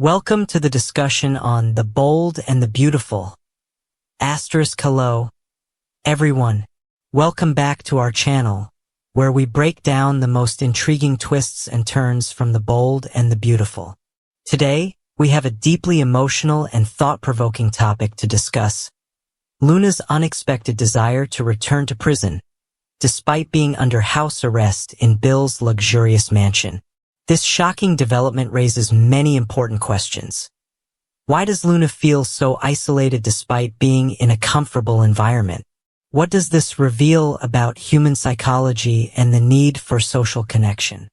Welcome to the discussion on The Bold and the Beautiful. Hello, everyone. Welcome back to our channel, where we break down the most intriguing twists and turns from The Bold and the Beautiful. Today, we have a deeply emotional and thought-provoking topic to discuss: Luna's unexpected desire to return to prison, despite being under house arrest in Bill's luxurious mansion. This shocking development raises many important questions. Why does Luna feel so isolated despite being in a comfortable environment? What does this reveal about human psychology and the need for social connection?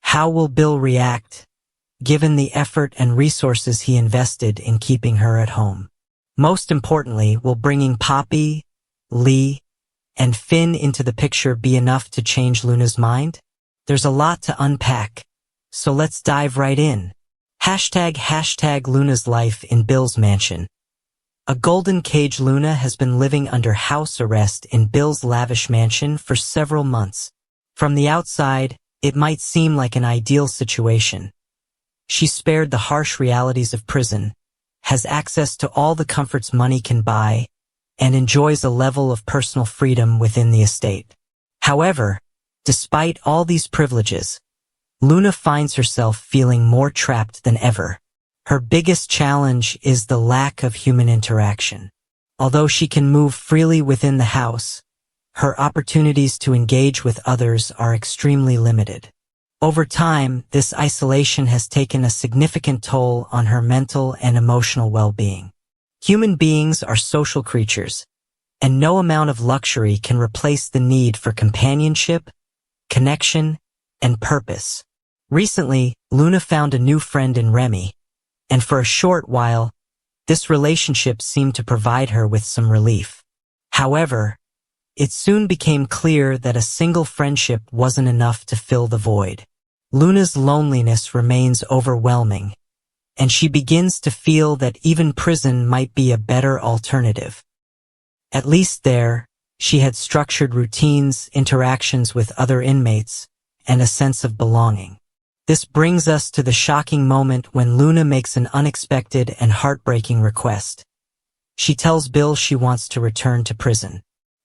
How will Bill react, given the effort and resources he invested in keeping her at home? Most importantly, will bringing Poppy, Lee, and Finn into the picture be enough to change Luna's mind? There's a lot to unpack, so let's dive right in. Hashtag Luna's life in Bill's mansion. A golden cage. Luna has been living under house arrest in Bill's lavish mansion for several months. From the outside, it might seem like an ideal situation. She's spared the harsh realities of prison, has access to all the comforts money can buy, and enjoys a level of personal freedom within the estate. However, despite all these privileges, Luna finds herself feeling more trapped than ever. Her biggest challenge is the lack of human interaction. Although she can move freely within the house, her opportunities to engage with others are extremely limited. Over time, this isolation has taken a significant toll on her mental and emotional well-being. Human beings are social creatures, and no amount of luxury can replace the need for companionship, connection, and purpose. Recently, Luna found a new friend in Remy, and for a short while, this relationship seemed to provide her with some relief. However, it soon became clear that a single friendship wasn't enough to fill the void. Luna's loneliness remains overwhelming, and she begins to feel that even prison might be a better alternative. At least there, she had structured routines, interactions with other inmates, and a sense of belonging. This brings us to the shocking moment when Luna makes an unexpected and heartbreaking request. She tells Bill she wants to return to prison.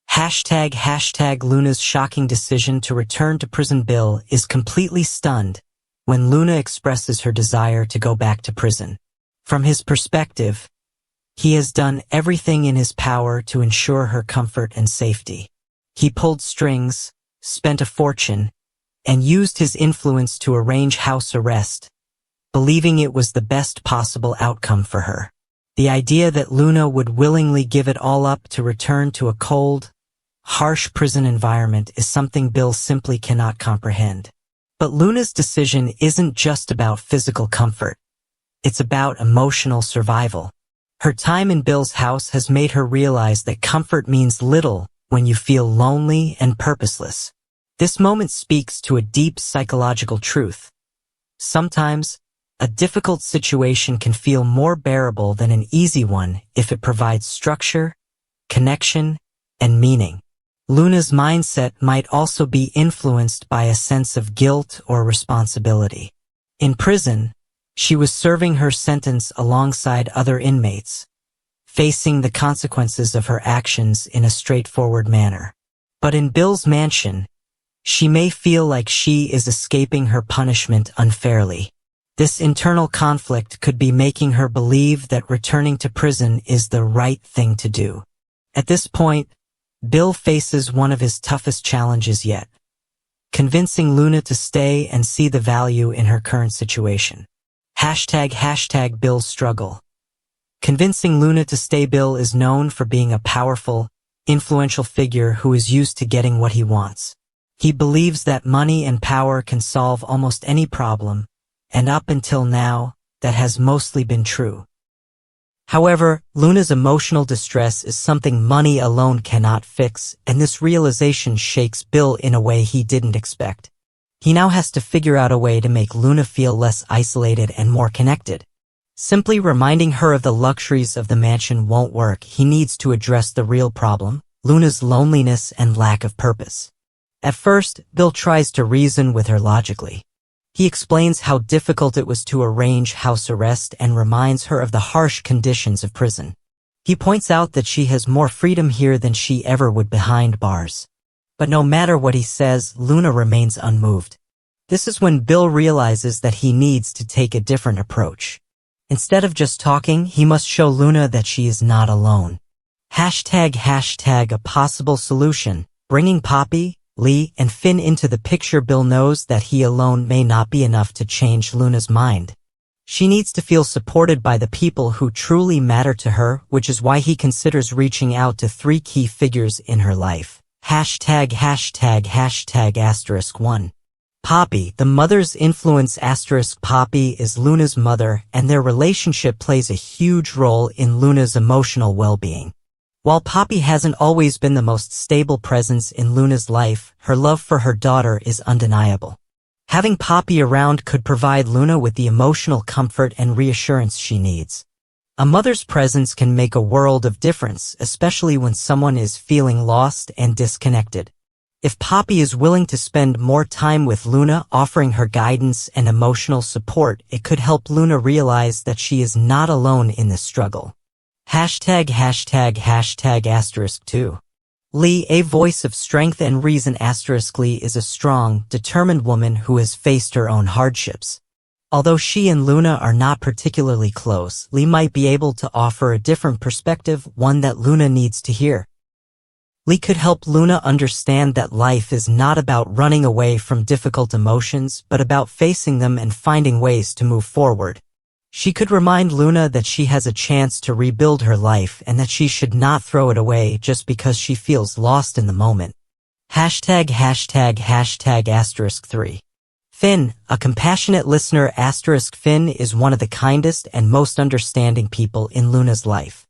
Hashtag Luna's shocking decision to return to prison. Bill is completely stunned when Luna expresses her desire to go back to prison. From his perspective, he has done everything in his power to ensure her comfort and safety. He pulled strings, spent a fortune, and used his influence to arrange house arrest, believing it was the best possible outcome for her. The idea that Luna would willingly give it all up to return to a cold, harsh prison environment is something Bill simply cannot comprehend. But Luna's decision isn't just about physical comfort. It's about emotional survival. Her time in Bill's house has made her realize that comfort means little when you feel lonely and purposeless. This moment speaks to a deep psychological truth. Sometimes, a difficult situation can feel more bearable than an easy one if it provides structure, connection, and meaning. Luna's mindset might also be influenced by a sense of guilt or responsibility. In prison, she was serving her sentence alongside other inmates, facing the consequences of her actions in a straightforward manner. But in Bill's mansion, she may feel like she is escaping her punishment unfairly. This internal conflict could be making her believe that returning to prison is the right thing to do. At this point, Bill faces one of his toughest challenges yet: convincing Luna to stay and see the value in her current situation. Hashtag Bill's struggle. Convincing Luna to stay. Bill is known for being a powerful, influential figure who is used to getting what he wants. He believes that money and power can solve almost any problem, and up until now, that has mostly been true. However, Luna's emotional distress is something money alone cannot fix, and this realization shakes Bill in a way he didn't expect. He now has to figure out a way to make Luna feel less isolated and more connected. Simply reminding her of the luxuries of the mansion won't work. He needs to address the real problem: Luna's loneliness and lack of purpose. At first, Bill tries to reason with her logically. He explains how difficult it was to arrange house arrest and reminds her of the harsh conditions of prison. He points out that she has more freedom here than she ever would behind bars. But no matter what he says, Luna remains unmoved. This is when Bill realizes that he needs to take a different approach. Instead of just talking, he must show Luna that she is not alone. ## a possible solution. Bringing Poppy, Lee, and Finn into the picture. Bill knows that he alone may not be enough to change Luna's mind. She needs to feel supported by the people who truly matter to her, which is why he considers reaching out to 3 key figures in her life. ###*1. Poppy, the mother's influence. Poppy is Luna's mother, and their relationship plays a huge role in Luna's emotional well-being. While Poppy hasn't always been the most stable presence in Luna's life, her love for her daughter is undeniable. Having Poppy around could provide Luna with the emotional comfort and reassurance she needs. A mother's presence can make a world of difference, especially when someone is feeling lost and disconnected. If Poppy is willing to spend more time with Luna, offering her guidance and emotional support, it could help Luna realize that she is not alone in this struggle. ###*2. Lee, a voice of strength and reason. Lee is a strong, determined woman who has faced her own hardships. Although she and Luna are not particularly close, Lee might be able to offer a different perspective, one that Luna needs to hear. Lee could help Luna understand that life is not about running away from difficult emotions, but about facing them and finding ways to move forward. She could remind Luna that she has a chance to rebuild her life and that she should not throw it away just because she feels lost in the moment. ###*3. Finn, a compassionate listener. Finn is one of the kindest and most understanding people in Luna's life.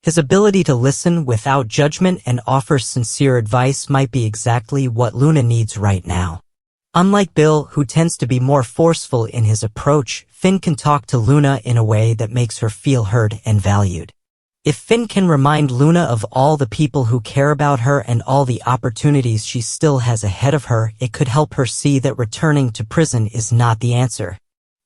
His ability to listen without judgment and offer sincere advice might be exactly what Luna needs right now. Unlike Bill, who tends to be more forceful in his approach, Finn can talk to Luna in a way that makes her feel heard and valued. If Finn can remind Luna of all the people who care about her and all the opportunities she still has ahead of her, it could help her see that returning to prison is not the answer.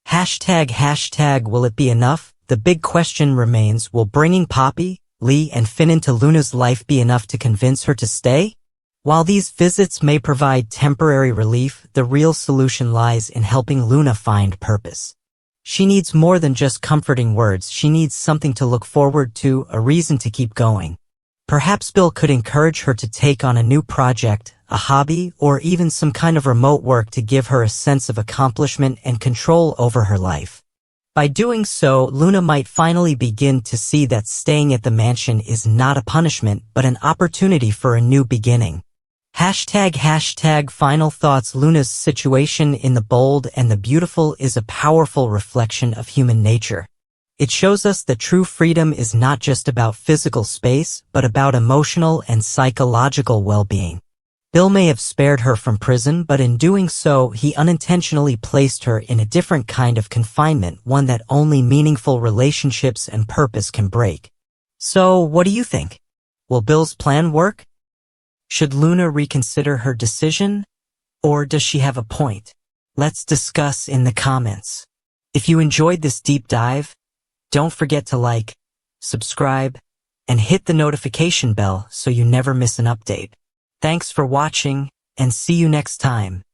### Will it be enough? The big question remains, will bringing Poppy, Lee, and Finn into Luna's life be enough to convince her to stay? While these visits may provide temporary relief, the real solution lies in helping Luna find purpose. She needs more than just comforting words. She needs something to look forward to, a reason to keep going. Perhaps Bill could encourage her to take on a new project, a hobby, or even some kind of remote work to give her a sense of accomplishment and control over her life. By doing so, Luna might finally begin to see that staying at the mansion is not a punishment, but an opportunity for a new beginning. ## Final thoughts. Luna's situation in The Bold and the Beautiful is a powerful reflection of human nature. It shows us that true freedom is not just about physical space, but about emotional and psychological well-being. Bill may have spared her from prison, but in doing so, he unintentionally placed her in a different kind of confinement, one that only meaningful relationships and purpose can break. So, what do you think? Will Bill's plan work? Should Luna reconsider her decision? Or does she have a point? Let's discuss in the comments. If you enjoyed this deep dive, don't forget to like, subscribe, and hit the notification bell so you never miss an update. Thanks for watching, and see you next time.